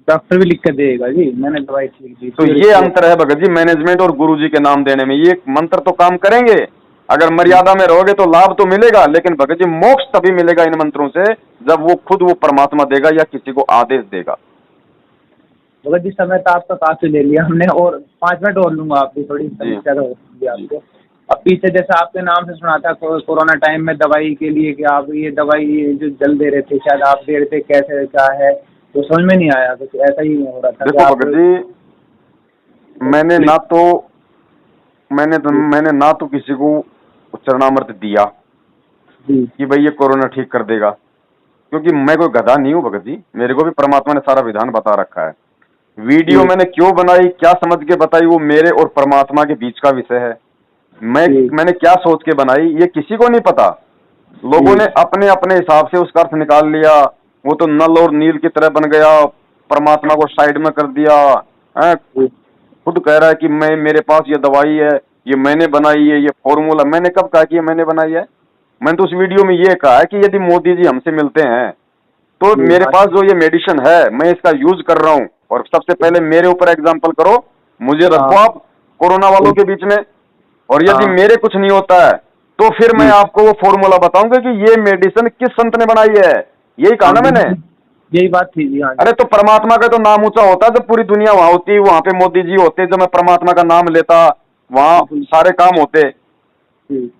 डॉक्टर भी लिख कर देगा जी, मैंने दवाई लिख दी। तो ये अंतर है भगत जी मैनेजमेंट और गुरुजी के नाम देने में। ये मंत्र तो काम करेंगे, अगर मर्यादा में रहोगे तो लाभ तो मिलेगा, लेकिन भगत जी मोक्ष तभी मिलेगा इन मंत्रों से जब वो खुद वो परमात्मा देगा या किसी को आदेश देगा। भगत जी समय तो आपका काफी ले लिया हमने, और 5 मिनट और लूंगा, आपकी थोड़ी समस्या तो होगी आपको। अब पीछे जैसे आपके नाम से सुना था कोरोना टाइम में दवाई के लिए कि आप ये दवाई जो जल दे रहे थे, शायद आप दे रहे थे, कैसे क्या है तो समझ में नहीं आया, कुछ ऐसा ही हो रहा था। देखो भगत जी मैंने ना तो किसी को चरणामृत दिया कि भाई ये कोरोना ठीक कर देगा, क्योंकि मैं कोई गधा नहीं हूँ भगत जी, मेरे को भी परमात्मा ने सारा विधान बता रखा है। वीडियो मैंने क्यों बनाई, क्या समझ के बताई, वो मेरे और परमात्मा के बीच का विषय है। मैंने क्या सोच के बनाई ये किसी को नहीं पता। लोगों ने अपने अपने हिसाब से उसका अर्थ निकाल लिया, वो तो नल और नील की तरह बन गया, परमात्मा को साइड में कर दिया है। खुद कह रहा है कि मेरे पास ये दवाई है, ये मैंने बनाई है, ये फॉर्मूला। मैंने कब कहा कि ये मैंने बनाई है? मैंने तो उस वीडियो में ये कहा है कि यदि मोदी जी हमसे मिलते हैं तो मेरे पास जो ये मेडिसिन है मैं इसका यूज कर रहा हूँ, और सबसे पहले मेरे ऊपर एग्जाम्पल करो, मुझे रखो आप कोरोना वालों के बीच में, और यदि मेरे कुछ नहीं होता है तो फिर मैं आपको वो फॉर्मूला बताऊंगा कि ये मेडिसिन किस संत ने बनाई है। यही कहा ना मैंने, यही बात थी जी। हाँ, अरे तो परमात्मा का तो नाम ऊंचा होता है जब पूरी दुनिया वहां होती, वहां पे मोदी जी होते, जब मैं परमात्मा का नाम लेता वहां सारे काम होते।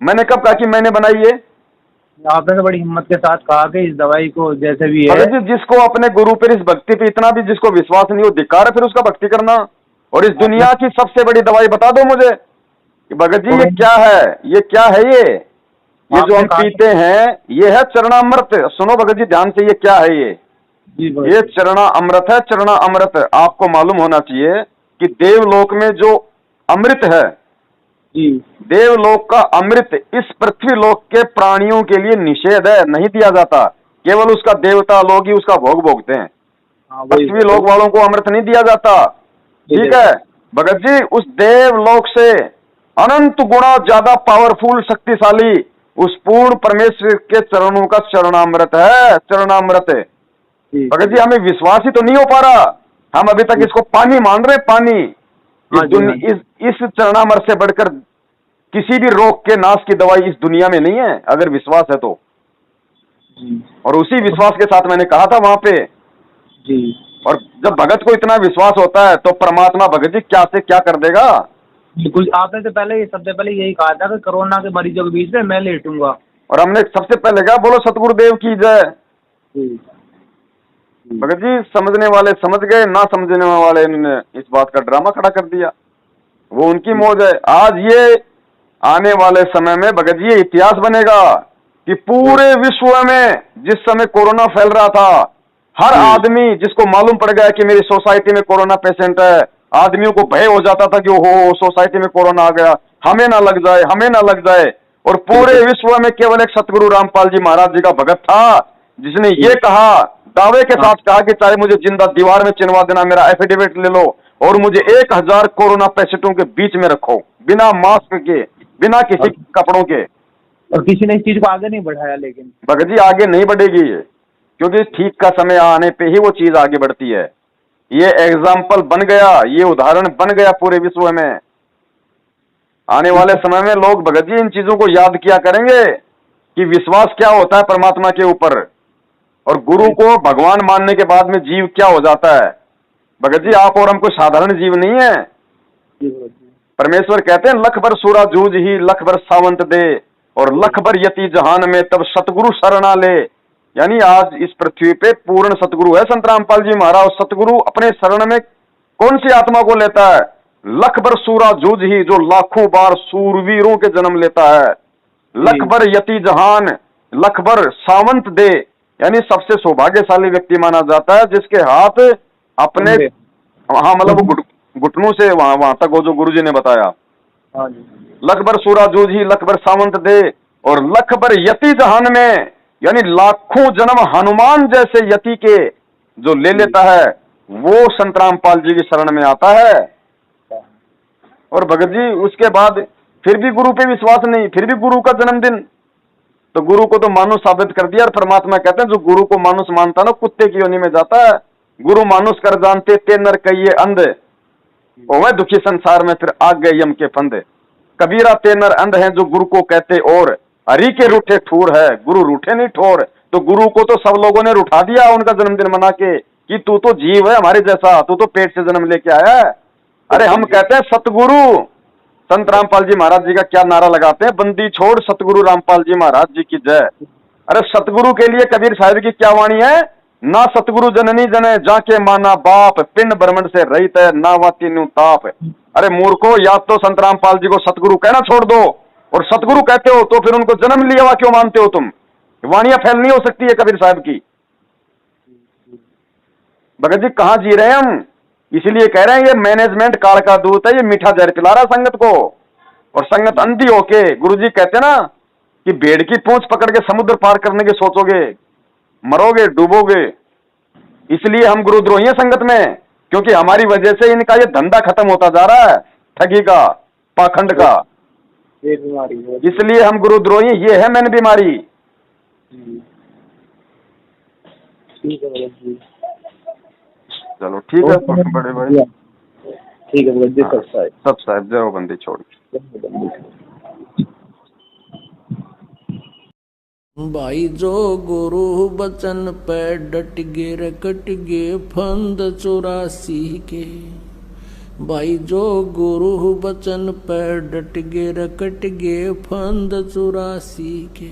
मैंने कब कहा कि मैंने बनाई है? आपने तो बड़ी हिम्मत के साथ कहा कि इस दवाई को जैसे भी है। अरे जी जिसको अपने गुरु पर इस भक्ति पे इतना भी जिसको विश्वास नहीं हो, धिक्कार है फिर उसका भक्ति करना। और इस दुनिया की सबसे बड़ी दवाई बता दो मुझे कि भगत जी ये क्या है, ये क्या है, ये जो हम पीते हैं ये है चरणामृत। सुनो भगत जी ध्यान से, ये क्या है? ये चरणा अमृत है, चरणा अमृत। आपको मालूम होना चाहिए कि देवलोक में जो अमृत है, देवलोक का अमृत इस पृथ्वी लोक के प्राणियों के लिए निषेध है, नहीं दिया जाता। केवल उसका देवता लोग ही उसका भोग भोगते हैं, पृथ्वी लोक वालों को अमृत नहीं दिया जाता। ठीक है भगत जी, उस देवलोक से अनंत गुणा ज्यादा पावरफुल शक्तिशाली उस पूर्ण परमेश्वर के चरणों का चरणामृत है, चरणामृत। भगत जी हमें विश्वास ही तो नहीं हो पा रहा, हम अभी तक इसको पानी मान रहे, पानी। इस चरणामृत से बढ़कर किसी भी रोग के नाश की दवाई इस दुनिया में नहीं है, अगर विश्वास है तो। और उसी विश्वास के साथ मैंने कहा था वहां पे जी। और जब भगत को इतना विश्वास होता है तो परमात्मा भगत जी क्या से क्या कर देगा। बिल्कुल, आपने तो पहले सबसे पहले यही कहा था कि कोरोना के मरीजों के बीच में मैं लेटूंगा, और हमने सबसे पहले कहा बोलो सतगुरुदेव की जय। भगत जी समझने वाले समझ गए, ना समझने वाले ने इस बात का ड्रामा खड़ा कर दिया, वो उनकी मौज है। आज ये आने वाले समय में भगत जी इतिहास बनेगा कि पूरे विश्व में जिस समय कोरोना फैल रहा था, हर आदमी जिसको मालूम पड़ गया कि मेरी सोसाइटी में कोरोना पेशेंट है, आदमियों को भय हो जाता था कि ओहो सोसाइटी में कोरोना आ गया, हमें ना लग जाए, हमें ना लग जाए। और पूरे विश्व में केवल एक सतगुरु रामपाल जी महाराज जी का भगत था जिसने ये कहा, दावे के साथ कहा कि चाहे मुझे जिंदा दीवार में चिनवा देना, मेरा एफिडेविट ले लो और मुझे 1000 कोरोना पेशेंटों के बीच में रखो, बिना मास्क के, बिना किसी कपड़ों के। और किसी ने इस चीज को आगे नहीं बढ़ाया। लेकिन भगत जी आगे नहीं बढ़ेगी क्योंकि ठीक का समय आने पे ही वो चीज आगे बढ़ती है। ये एग्जाम्पल बन गया, ये उदाहरण बन गया पूरे विश्व में। आने वाले समय में लोग भगत जी इन चीजों को याद किया करेंगे कि विश्वास क्या होता है परमात्मा के ऊपर, और गुरु को भगवान मानने के बाद में जीव क्या हो जाता है। भगत जी आप और हम कोई साधारण जीव नहीं है। परमेश्वर कहते हैं लख भर सूरा जूझ ही लख भर सावंत दे, और लख भर यति जहान में तब सतगुरु शरणा ले। यानी आज इस पृथ्वी पे पूर्ण सतगुरु है संत रामपाल जी महाराज। सतगुरु अपने शरण में कौन सी आत्मा को लेता है? लख भर सूरा जूझ ही, जो लाखों बार सूरवीरों के जन्म लेता है। लख भर यति जहान, लख भर सावंत दे, यानी सबसे सौभाग्यशाली व्यक्ति माना जाता है जिसके हाथ अपने, हाँ मतलब वो घुटनों से वहां तक, वो जो गुरुजी ने बताया। लख भर सूरा जूझ ही, लख भर सावंत दे, और लख भर यति जहान में, यानी लाखों जन्म हनुमान जैसे यति के जो ले लेता है, वो संत रामपाल जी की शरण में आता है। और भगत जी उसके बाद फिर भी गुरु पे विश्वास नहीं, फिर भी गुरु का जन्मदिन, तो गुरु को तो मानुष साबित कर दिया। और परमात्मा कहते हैं जो गुरु को मानुष मानता ना, कुत्ते की योनि में जाता है। गुरु मानुष कर जानते ते नर कहिए अंध, वह दुखी संसार में फिर आग गए यम के फंदे। कबीरा ते नर अंध है जो गुरु को कहते, और हरि के रूठे ठूर है, गुरु रूठे नहीं ठोर। तो गुरु को तो सब लोगों ने रूठा दिया उनका जन्मदिन मना के, कि तू तो जीव है हमारे जैसा, तू तो पेट से जन्म लेके आया है। अरे हम कहते हैं सतगुरु संत रामपाल जी महाराज जी का क्या नारा लगाते हैं, बंदी छोड़ सतगुरु रामपाल जी महाराज जी की जय। अरे सतगुरु के लिए कबीर साहिब की क्या वाणी है, ना सतगुरु जननी जने जाके माना बाप, पिंड ब्रह्मंड से रहित है ना वाती न्यू ताप। अरे मूर्खो, या तो संत रामपाल जी को सतगुरु कहना छोड़ दो, और सतगुरु कहते हो तो फिर उनको जन्म लिया हुआ क्यों मानते हो तुम? वाणियां फैल नहीं हो सकती है कबीर साहब की। भगत जी कहां जी रहे हैं हम, इसलिए कह रहे हैं ये मैनेजमेंट काल का दूत है, ये मीठा जहर पिला रहा संगत को, और संगत अंधी होके। गुरुजी कहते ना कि भेड़ की पूंछ पकड़ के समुद्र पार करने की सोचोगे, मरोगे, डूबोगे। इसलिए हम गुरुद्रोही हैं संगत में, क्योंकि हमारी वजह से इनका ये धंधा खत्म होता जा रहा है, ठगी का, पाखंड का। ये बीमारी है, इसलिए हम गुरुद्रोही, ये है मैंने बीमारी। ठीक है भगत जी, चलो ठीक है बड़े भाई, ठीक है भगत जी। सब साहब जय हो बंदी छोड़। भाई जो गुरु बचन पे डट गे रे कट गे फंद 84 के। भाई जो गुरु बचन पे डट गे रे कट गे फंद 84 के।